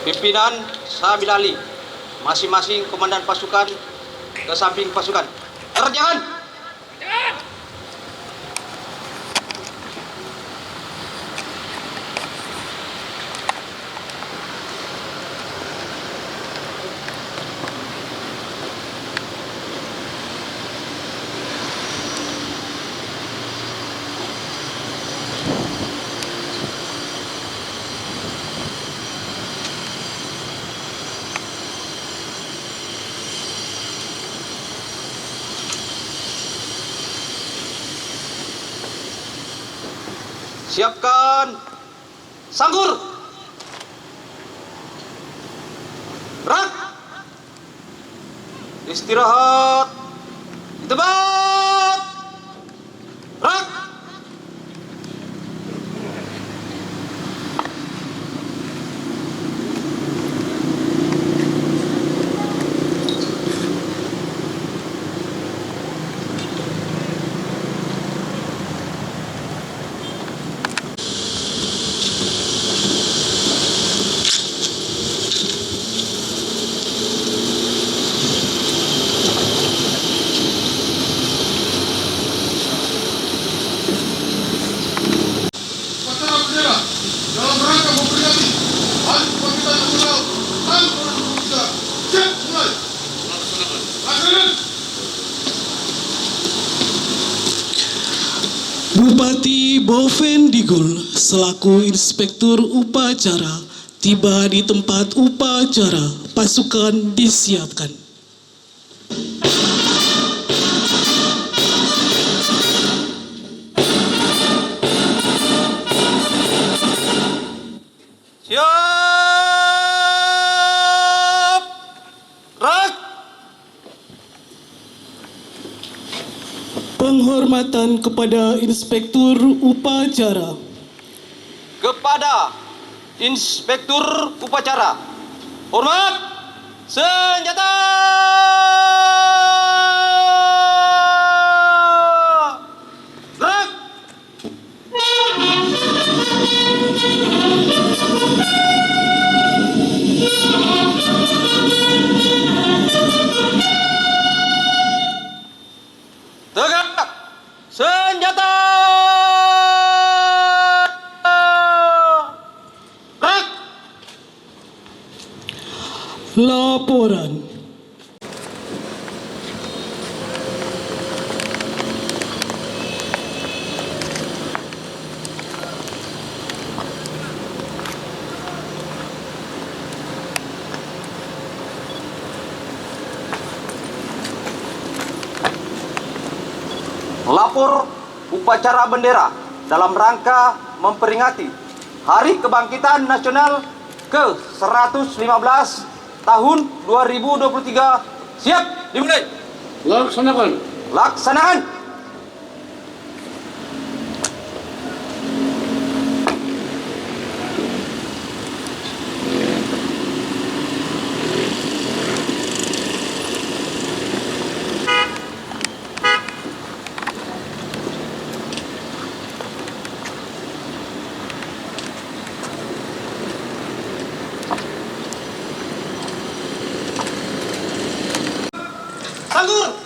Pimpinan Sabil Ali, masing-masing komandan pasukan ke samping pasukan. Terjangan. Siapkan sanggur. Gerak. Istirahat. Di tempat. Gerak. Dalam rangka memperingati Hari Kebangkitan Nasional tahun 2023. Siap, mulai. Laksanakan. Bupati Boven Digul selaku Inspektur Upacara tiba di tempat upacara. Pasukan disiapkan. Siap. Gerak. Penghormatan kepada Inspektur Upacara. Kepada Inspektur Upacara. Hormat. Senjata. Gerak. Tegak. Senjata. Gerak. Laporan. Lapor upacara bendera dalam rangka memperingati Hari Kebangkitan Nasional ke-115 tahun 2023. Siap, dimulai. Laksanakan. Laksanakan. Sanggur.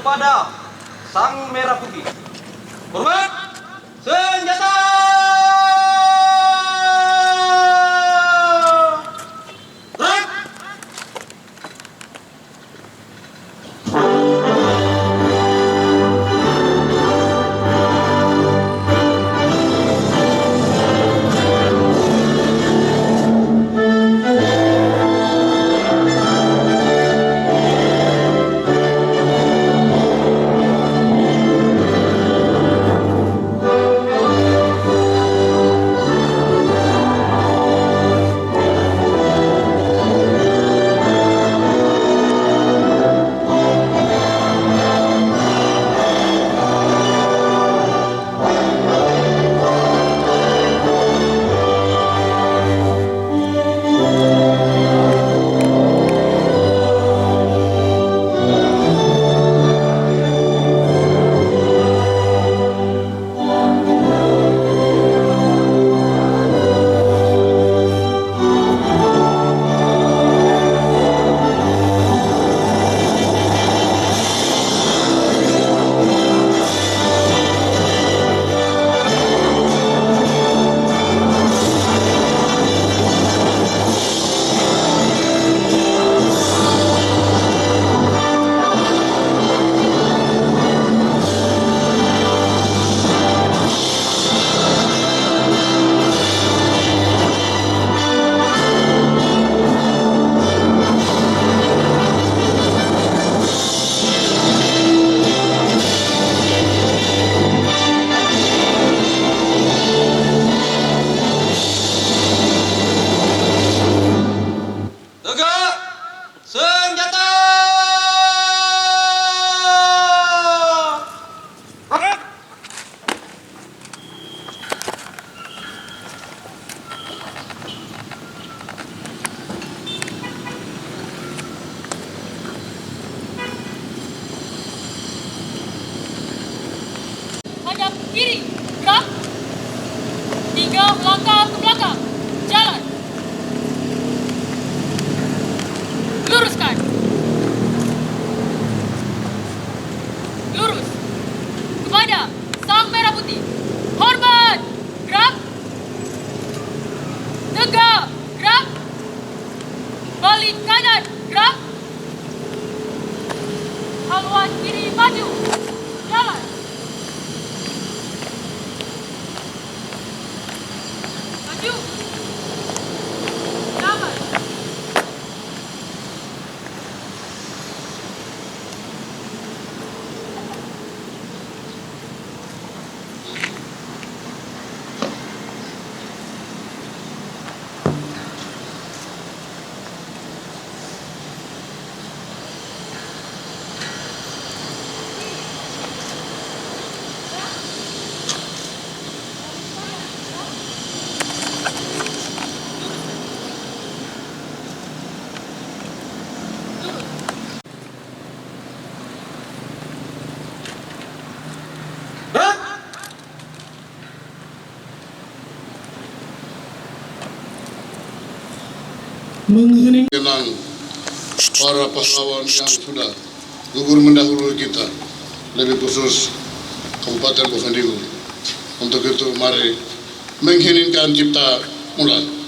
kepada Sang Merah Putih. Hormat, senjata! Gerak! Tegak! Senjata! Gerak! Hadap kiri, gerak. 3 langkah ke belakang, jalan. Luruskan. Lurus. Kepada Sang Merah Putih. Hormat. Gerak. Tegak. Gerak. Balik kanan. Gerak. Haluan kiri maju. Jalan. Maju. Jalan. Gerak! Menghening Kenang para pahlawan yang sudah gugur mendahului kita, lebih khusus Kabupaten Bovendigul. Untuk itu mari mengheningkan cipta mulai.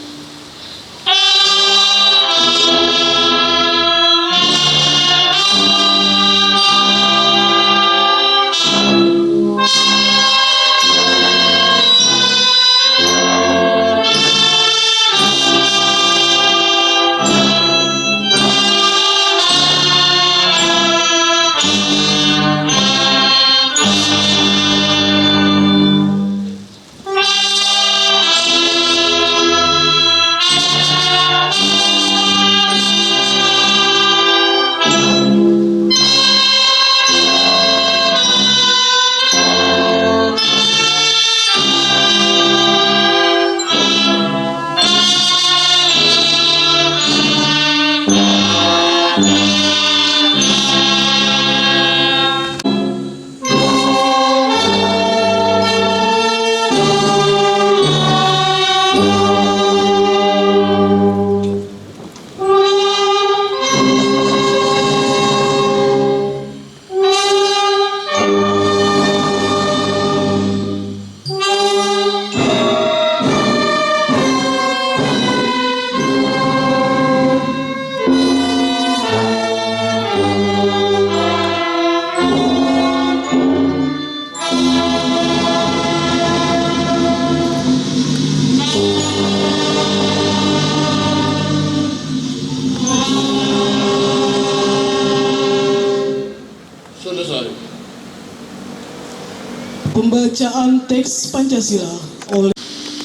Pembacaan teks Pancasila oleh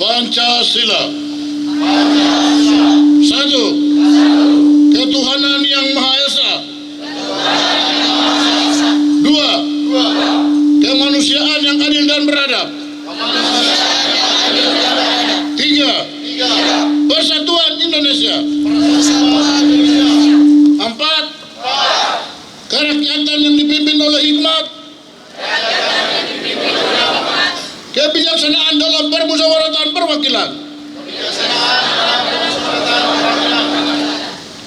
Pancasila. Satu. Ketuhanan yang Maha Esa. Dua. Kemanusiaan yang adil dan beradab. Tiga. Persatuan Indonesia. Empat. Kerakyatan yang dipimpin oleh hikmat, kebijaksanaan dalam permusyawaratan perwakilan.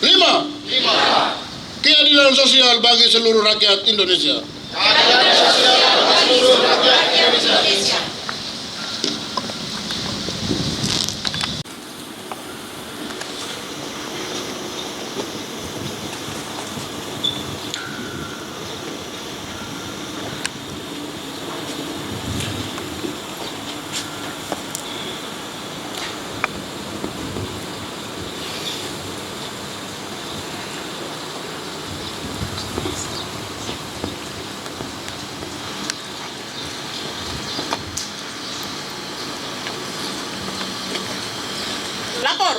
Lima. Keadilan sosial bagi seluruh rakyat Indonesia. Lapor.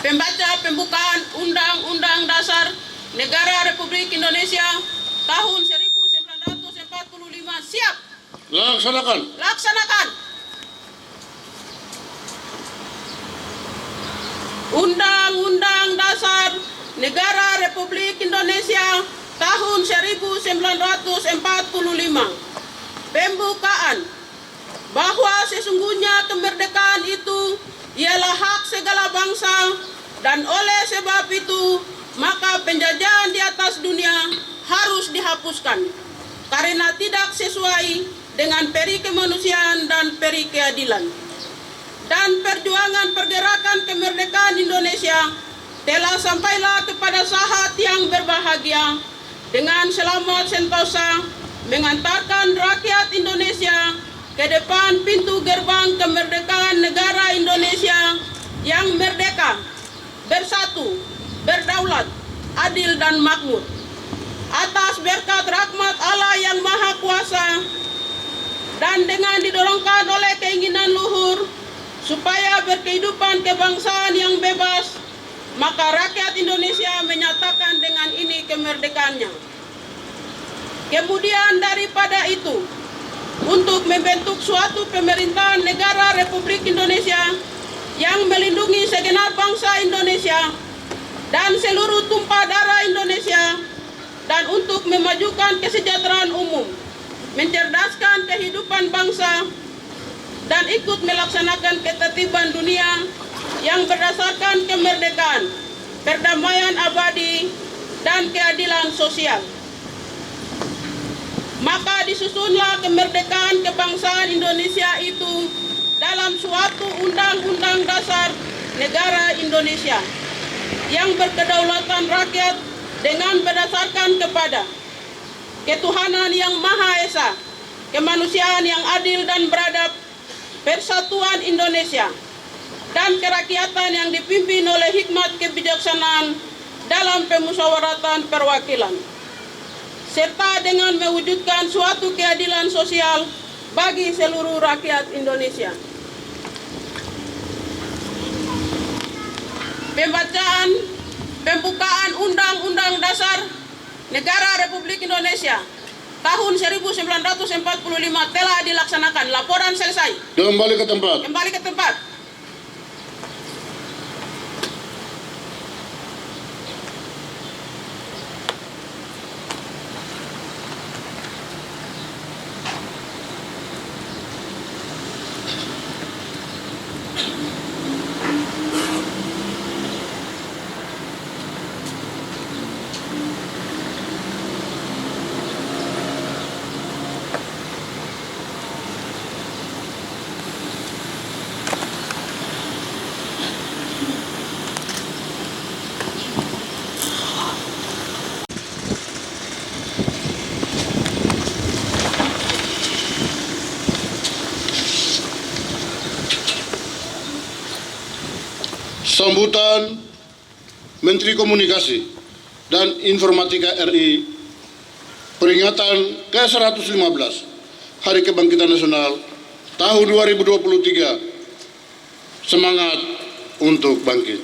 Pembaca pembukaan Undang-Undang Dasar Negara Republik Indonesia tahun 1945 siap. Laksanakan. Laksanakan. Undang-Undang Dasar Negara Republik Indonesia tahun 1945. Pembukaan. Bahwa sesungguhnya kemerdekaan itu ialah hak segala bangsa, dan oleh sebab itu maka penjajahan di atas dunia harus dihapuskan karena tidak sesuai dengan peri kemanusiaan dan peri keadilan. Dan perjuangan pergerakan kemerdekaan Indonesia telah sampailah kepada saat yang berbahagia dengan selamat sentosa mengantarkan rakyat Indonesia ke depan pintu gerbang kemerdekaan negara Indonesia yang merdeka, bersatu, berdaulat, adil dan makmur. Atas berkat rahmat Allah yang Maha Kuasa dan dengan didorongkan oleh keinginan luhur supaya berkehidupan kebangsaan yang bebas, maka rakyat Indonesia menyatakan dengan ini kemerdekaannya. Kemudian daripada itu, untuk membentuk suatu pemerintahan negara Republik Indonesia yang melindungi segenap bangsa Indonesia dan seluruh tumpah darah Indonesia, dan untuk memajukan kesejahteraan umum, mencerdaskan kehidupan bangsa, dan ikut melaksanakan ketertiban dunia yang berdasarkan kemerdekaan, perdamaian abadi, dan keadilan sosial. Maka disusunlah kemerdekaan kebangsaan Indonesia itu dalam suatu undang-undang dasar negara Indonesia yang berkedaulatan rakyat dengan berdasarkan kepada ketuhanan yang Maha Esa, kemanusiaan yang adil dan beradab, persatuan Indonesia, dan kerakyatan yang dipimpin oleh hikmat kebijaksanaan dalam permusyawaratan perwakilan, serta dengan mewujudkan suatu keadilan sosial bagi seluruh rakyat Indonesia. Pembukaan Undang-Undang Dasar Negara Republik Indonesia tahun 1945 telah dilaksanakan. Laporan selesai. Kembali ke tempat. Kembali ke tempat. Sambutan Menteri Komunikasi dan Informatika RI peringatan ke-115 Hari Kebangkitan Nasional tahun 2023. Semangat untuk bangkit.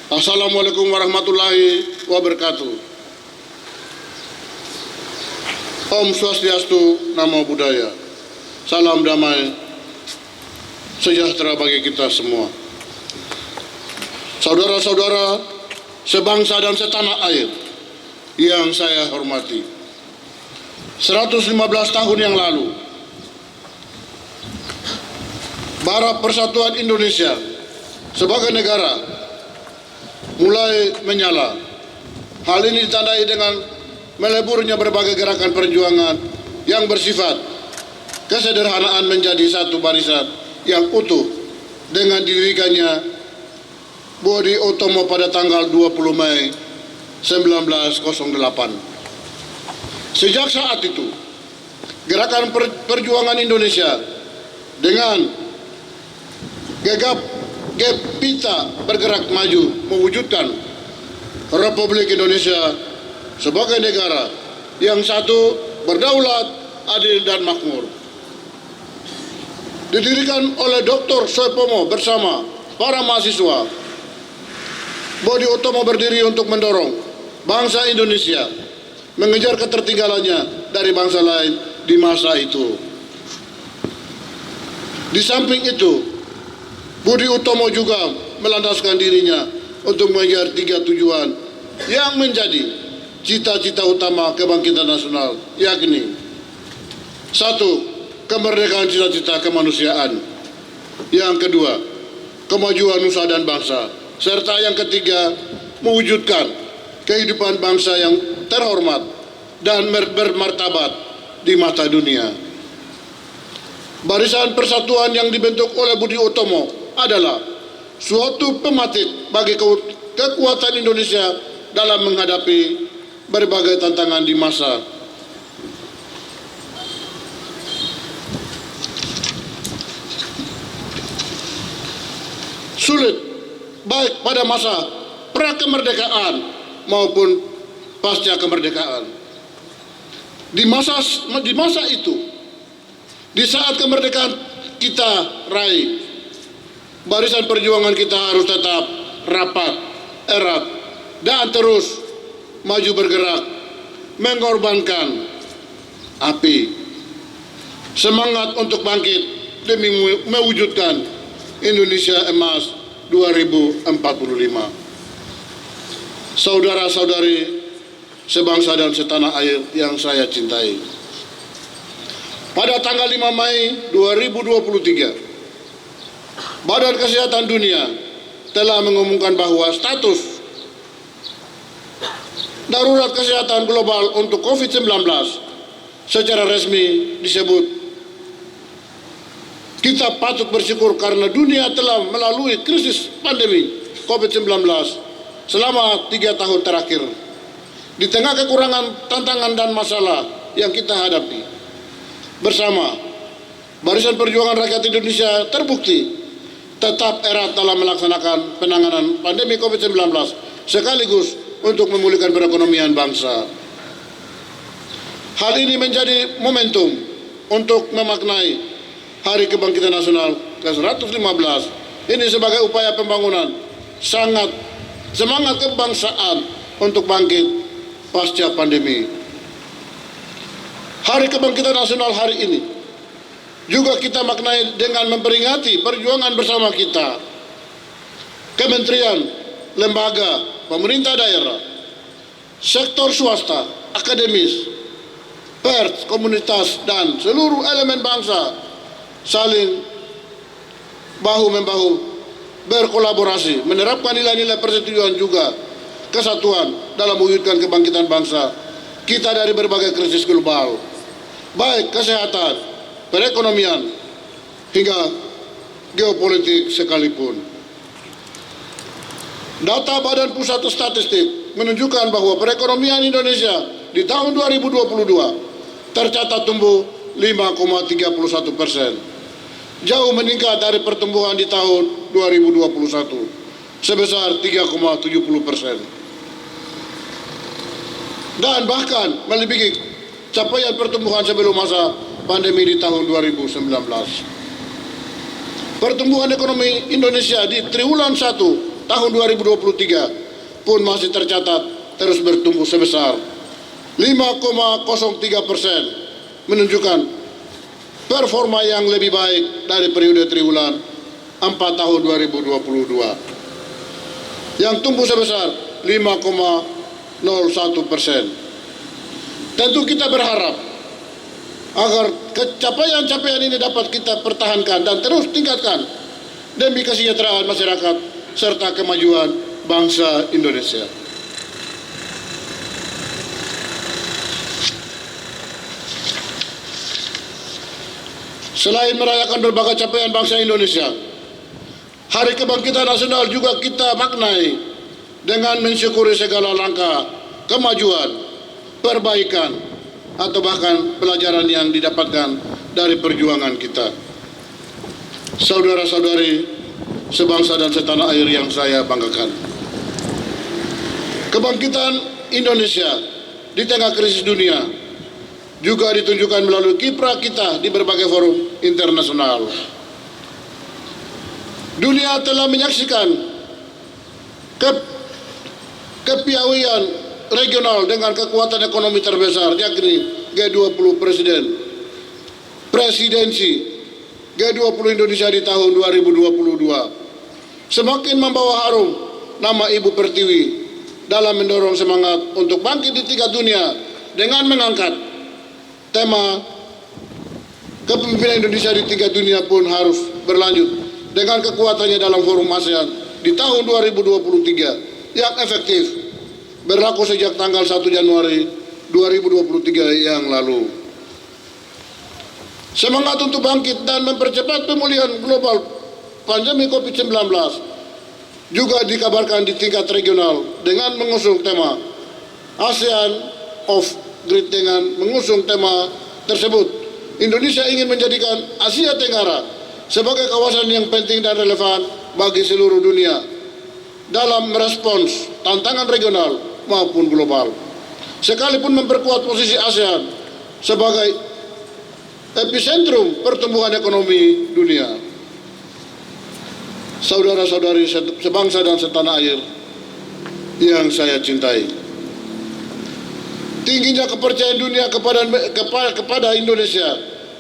Assalamualaikum warahmatullahi wabarakatuh. Om Swastiastu, Namo Buddhaya. Salam damai sejahtera bagi kita semua. Saudara-saudara sebangsa dan setanah air yang saya hormati, 115 tahun yang lalu Bara Persatuan Indonesia sebagai negara mulai menyala. Hal ini ditandai dengan meleburnya berbagai gerakan perjuangan yang bersifat kesederhanaan menjadi satu barisan yang utuh dengan didirikannya Budi Utomo pada tanggal 20 Mei 1908. Sejak saat itu, gerakan perjuangan Indonesia dengan gegap gempita bergerak maju mewujudkan Republik Indonesia sebagai negara yang satu, berdaulat, adil dan makmur. Didirikan oleh Dr. Soepomo bersama para mahasiswa, Budi Utomo berdiri untuk mendorong bangsa Indonesia mengejar ketertinggalannya dari bangsa lain di masa itu. Di samping itu, Budi Utomo juga melandaskan dirinya untuk mengejar 3 tujuan yang menjadi cita-cita utama kebangkitan nasional, yakni 1. Kemerdekaan cita-cita kemanusiaan. Yang kedua, kemajuan nusa dan bangsa. Serta yang ketiga, mewujudkan kehidupan bangsa yang terhormat dan bermartabat di mata dunia. Barisan Persatuan yang dibentuk oleh Budi Utomo adalah suatu pematik bagi kekuatan Indonesia dalam menghadapi berbagai tantangan di masa sulit, baik pada masa pra-kemerdekaan maupun pasca kemerdekaan. Di masa itu, di saat kemerdekaan kita raih, barisan perjuangan kita harus tetap rapat, erat, dan terus maju bergerak, mengorbankan api semangat untuk bangkit demi mewujudkan Indonesia Emas 2045. Saudara-saudari sebangsa dan setanah air yang saya cintai, pada tanggal 5 Mei 2023, Badan Kesehatan Dunia telah mengumumkan bahwa status darurat kesehatan global untuk COVID-19 secara resmi disebut. Kita patut bersyukur karena dunia telah melalui krisis pandemi COVID-19 selama 3 tahun terakhir. Di tengah kekurangan, tantangan dan masalah yang kita hadapi bersama, Barisan Perjuangan Rakyat Indonesia terbukti tetap erat dalam melaksanakan penanganan pandemi COVID-19 sekaligus untuk memulihkan perekonomian bangsa. Hal ini menjadi momentum untuk memaknai Hari Kebangkitan Nasional ke-115 ini sebagai upaya pembangunan semangat kebangsaan untuk bangkit pasca pandemi. Hari Kebangkitan Nasional hari ini juga kita maknai dengan memperingati perjuangan bersama kita, kementerian, lembaga, pemerintah daerah, sektor swasta, akademis, pers, komunitas, dan seluruh elemen bangsa saling bahu-membahu berkolaborasi, menerapkan nilai-nilai persetujuan juga kesatuan dalam mewujudkan kebangkitan bangsa kita dari berbagai krisis global, baik kesehatan, perekonomian, hingga geopolitik sekalipun. Data Badan Pusat Statistik menunjukkan bahwa perekonomian Indonesia di tahun 2022 tercatat tumbuh 5,31%. Jauh meningkat dari pertumbuhan di tahun 2021 sebesar 3,70%. Dan bahkan melebihi capaian pertumbuhan sebelum masa pandemi di tahun 2019. Pertumbuhan ekonomi Indonesia di triwulan 1 tahun 2023 pun masih tercatat terus bertumbuh sebesar 5,03%, menunjukkan performa yang lebih baik dari periode triwulan 4 tahun 2022 yang tumbuh sebesar 5,01%. Tentu kita berharap agar capaian-capaian ini dapat kita pertahankan dan terus tingkatkan demi kesejahteraan masyarakat serta kemajuan bangsa Indonesia. Selain merayakan berbagai capaian bangsa Indonesia, Hari Kebangkitan Nasional juga kita maknai dengan mensyukuri segala langkah kemajuan, perbaikan, atau bahkan pelajaran yang didapatkan dari perjuangan kita. Saudara-saudari sebangsa dan setanah air yang saya banggakan, kebangkitan Indonesia di tengah krisis dunia juga ditunjukkan melalui kiprah kita di berbagai forum internasional. Dunia telah menyaksikan kepiawaian regional dengan kekuatan ekonomi terbesar, yakni G20 presidensi G20 Indonesia di tahun 2022 semakin membawa harum nama Ibu Pertiwi dalam mendorong semangat untuk bangkit di tingkat dunia dengan mengangkat tema kepemimpinan Indonesia di tingkat dunia pun harus berlanjut dengan kekuatannya dalam forum ASEAN di tahun 2023 yang efektif berlaku sejak tanggal 1 Januari 2023 yang lalu. Semangat untuk bangkit dan mempercepat pemulihan global pandemi COVID-19 juga dikabarkan di tingkat regional dengan mengusung tema ASEAN of Great. Dengan mengusung tema tersebut, Indonesia ingin menjadikan Asia Tenggara sebagai kawasan yang penting dan relevan bagi seluruh dunia dalam merespons tantangan regional maupun global, sekalipun memperkuat posisi ASEAN sebagai epicentrum pertumbuhan ekonomi dunia. Saudara-saudari sebangsa dan setanah air yang saya cintai, tingginya kepercayaan dunia kepada Indonesia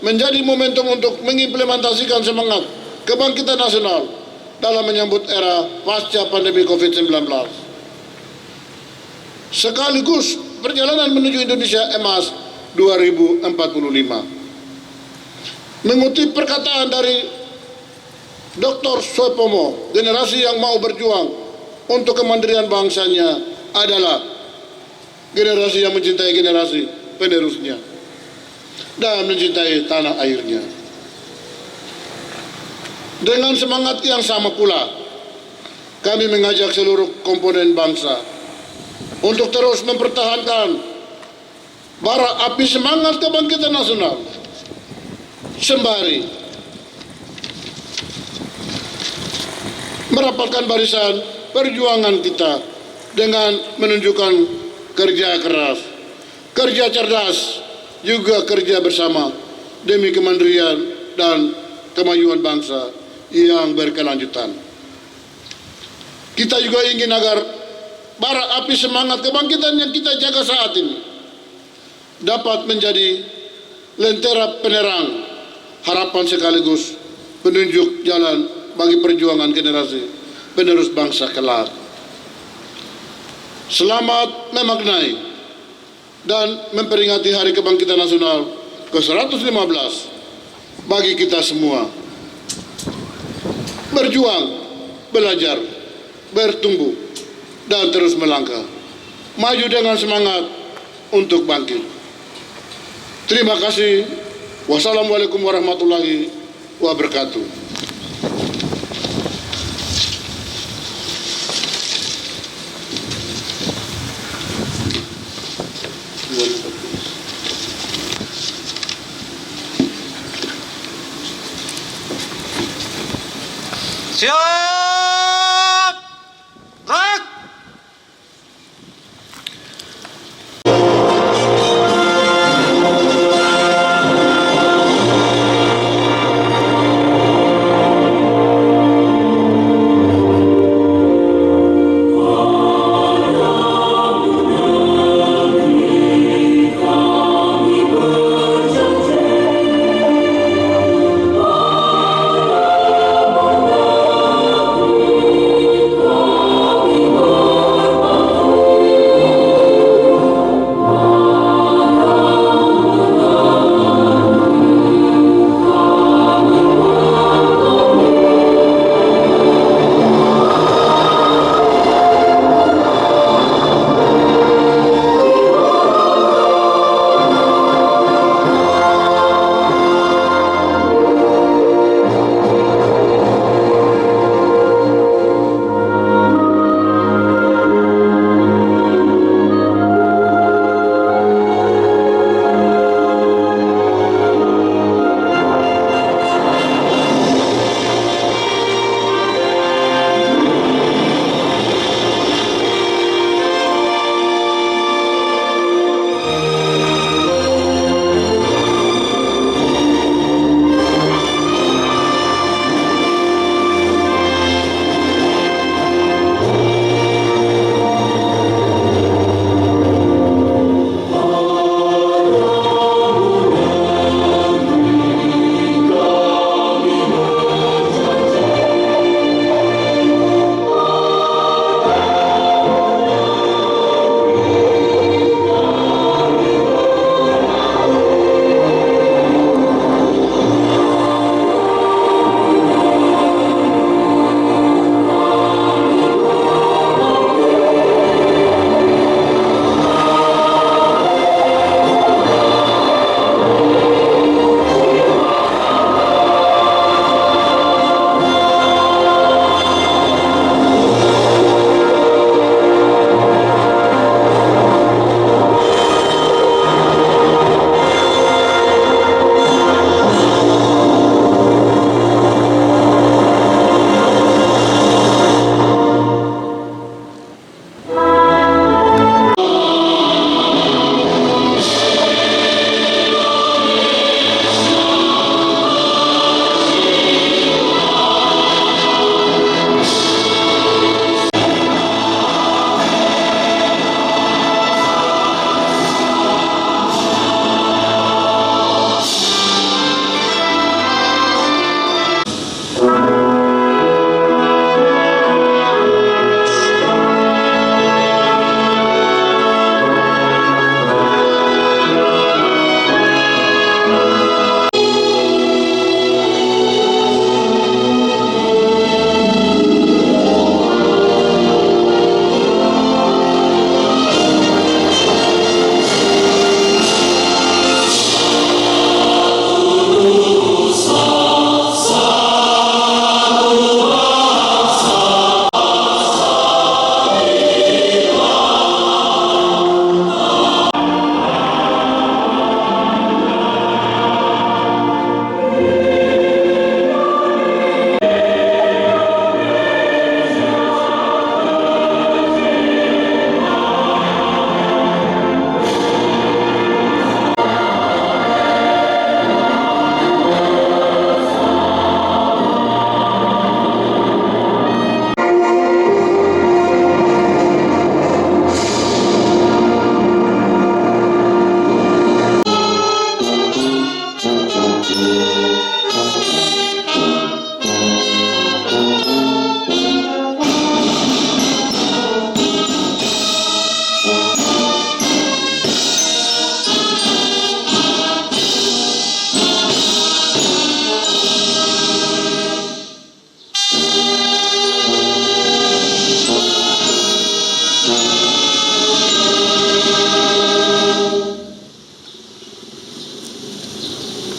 menjadi momentum untuk mengimplementasikan semangat kebangkitan nasional dalam menyambut era pasca pandemi COVID-19. Sekaligus perjalanan menuju Indonesia Emas 2045. Mengutip perkataan dari Dr. Soepomo, generasi yang mau berjuang untuk kemandirian bangsanya adalah generasi yang mencintai generasi penerusnya dan mencintai tanah airnya. Dengan semangat yang sama pula, kami mengajak seluruh komponen bangsa untuk terus mempertahankan bara api semangat kebangkitan nasional, sembari merapatkan barisan perjuangan kita dengan menunjukkan kerja keras, kerja cerdas, juga kerja bersama demi kemandirian dan kemajuan bangsa yang berkelanjutan. Kita juga ingin agar bara api semangat kebangkitan yang kita jaga saat ini dapat menjadi lentera penerang harapan sekaligus penunjuk jalan bagi perjuangan generasi penerus bangsa kelak. Selamat memaknai dan memperingati Hari Kebangkitan Nasional ke-115 bagi kita semua. Berjuang, belajar, bertumbuh, dan terus melangkah. Maju dengan semangat untuk bangkit. Terima kasih. Wassalamualaikum warahmatullahi wabarakatuh. Siap! Gerak!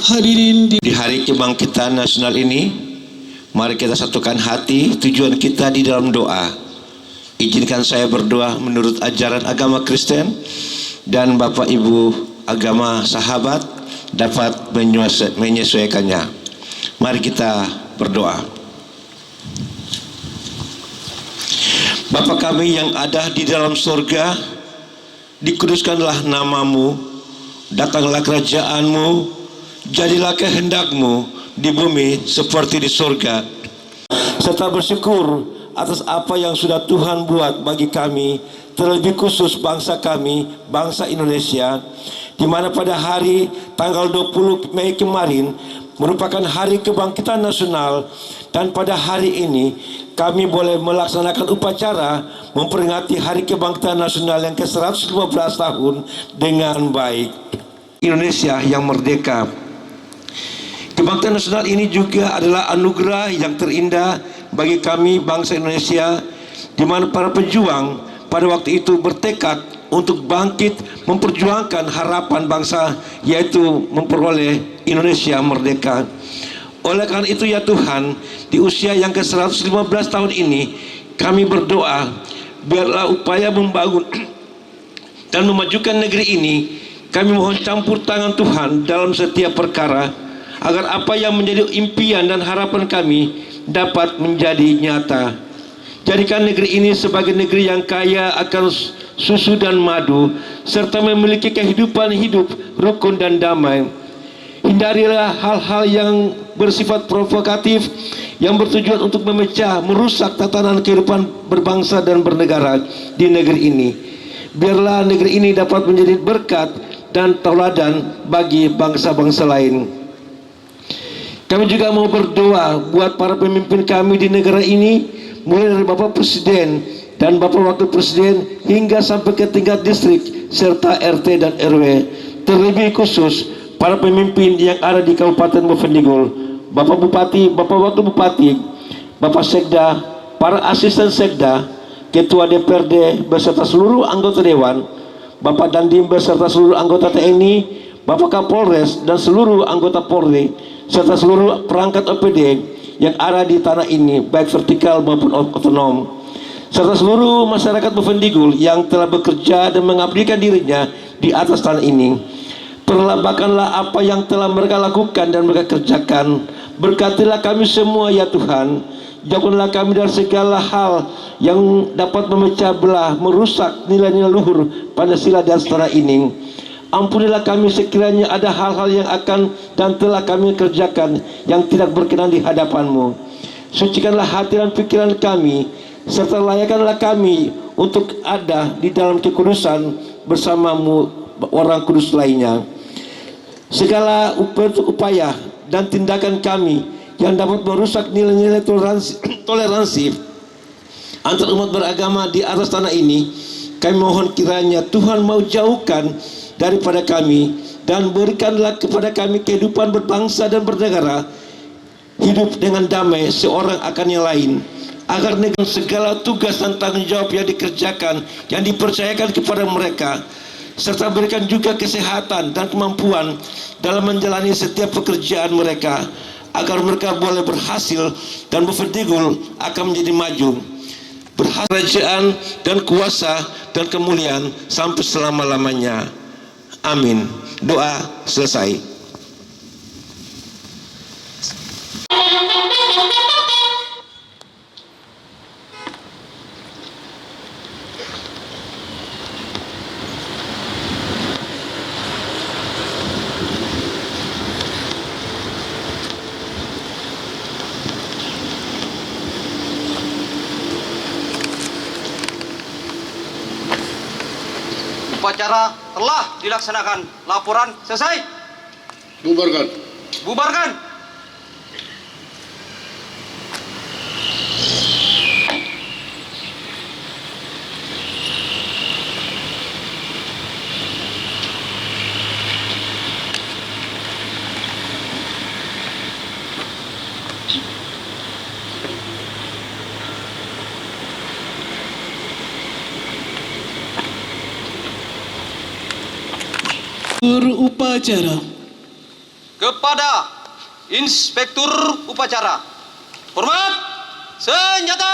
Hadirin Di hari kebangkitan nasional ini, mari kita satukan hati tujuan kita di dalam doa. Izinkan saya berdoa menurut ajaran agama Kristen dan Bapak Ibu agama sahabat dapat menyesuaikannya. Mari kita berdoa. Bapa kami yang ada di dalam surga, dikuduskanlah namamu, datanglah kerajaanmu, jadilah kehendakmu di bumi seperti di surga. Serta bersyukur atas apa yang sudah Tuhan buat bagi kami, terlebih khusus bangsa kami, bangsa Indonesia, di mana pada hari tanggal 20 Mei kemarin merupakan hari kebangkitan nasional, dan pada hari ini kami boleh melaksanakan upacara memperingati hari kebangkitan nasional yang ke-115 tahun dengan baik. Indonesia yang merdeka. Kebangkitan nasional ini juga adalah anugerah yang terindah bagi kami bangsa Indonesia, di mana para pejuang pada waktu itu bertekad untuk bangkit memperjuangkan harapan bangsa, yaitu memperoleh Indonesia merdeka. Oleh karena itu ya Tuhan, di usia yang ke-115 tahun ini kami berdoa, biarlah upaya membangun dan memajukan negeri ini, kami mohon campur tangan Tuhan dalam setiap perkara, agar apa yang menjadi impian dan harapan kami dapat menjadi nyata. Jadikan negeri ini sebagai negeri yang kaya akan susu dan madu, serta memiliki kehidupan hidup rukun dan damai. Hindarilah hal-hal yang bersifat provokatif yang bertujuan untuk memecah, merusak tatanan kehidupan berbangsa dan bernegara di negeri ini. Biarlah negeri ini dapat menjadi berkat dan tauladan bagi bangsa-bangsa lain. Kami juga mau berdoa buat para pemimpin kami di negara ini, mulai dari Bapak Presiden dan Bapak Wakil Presiden hingga sampai ke tingkat distrik serta RT dan RW. Terlebih khusus para pemimpin yang ada di Kabupaten Bovendigul, Bapak Bupati, Bapak Wakil Bupati, Bapak Sekda, para asisten Sekda, Ketua DPRD beserta seluruh anggota Dewan, Bapak Dandim beserta seluruh anggota TNI, Bapak Kapolres dan seluruh anggota Polri, serta seluruh perangkat OPD yang ada di tanah ini, baik vertikal maupun otonom, serta seluruh masyarakat Bovendigul yang telah bekerja dan mengabdikan dirinya di atas tanah ini. Perlambahkanlah apa yang telah mereka lakukan dan mereka kerjakan. Berkatilah kami semua ya Tuhan. Jauhkanlah kami dari segala hal yang dapat memecah belah, merusak nilai-nilai luhur Pancasila di atas tanah ini. Ampunilah kami sekiranya ada hal-hal yang akan dan telah kami kerjakan yang tidak berkenan di hadapan-Mu. Sucikanlah hati dan pikiran kami, serta layakkanlah kami untuk ada di dalam kekudusan bersama-Mu orang kudus lainnya. Segala upaya dan tindakan kami yang dapat merusak nilai-nilai toleransi antar umat beragama di atas tanah ini, kami mohon kiranya Tuhan mau jauhkan daripada kami, dan berikanlah kepada kami kehidupan berbangsa dan bernegara, hidup dengan damai seorang akan yang lain, agar dengan segala tugas dan tanggung jawab yang dikerjakan, yang dipercayakan kepada mereka, serta berikan juga kesehatan dan kemampuan dalam menjalani setiap pekerjaan mereka, agar mereka boleh berhasil dan Bovendigul akan menjadi maju, berhasil kerajaan dan kuasa dan kemuliaan sampai selama-lamanya. Amin. Doa selesai. Upacara telah dilaksanakan. Laporan selesai. Bubarkan. Bubarkan. upacara. Kepada Inspektur Upacara. Hormat, senjata!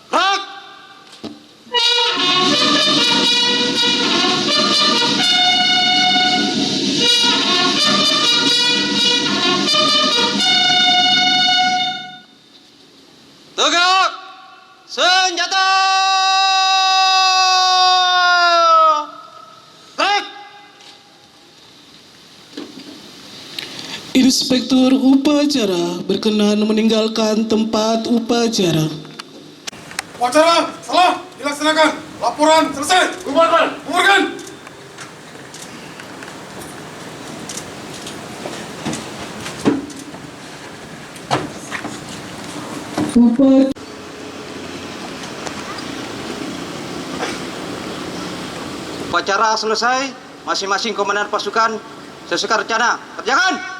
Gerak! Tegak! Senjata! Gerak! Inspektur upacara berkenan meninggalkan tempat upacara. Upacara salah dilaksanakan. Laporan selesai. Bubarkan. Bubarkan. Upacara selesai, masing-masing komandan pasukan sesuai rencana. Kerjakan!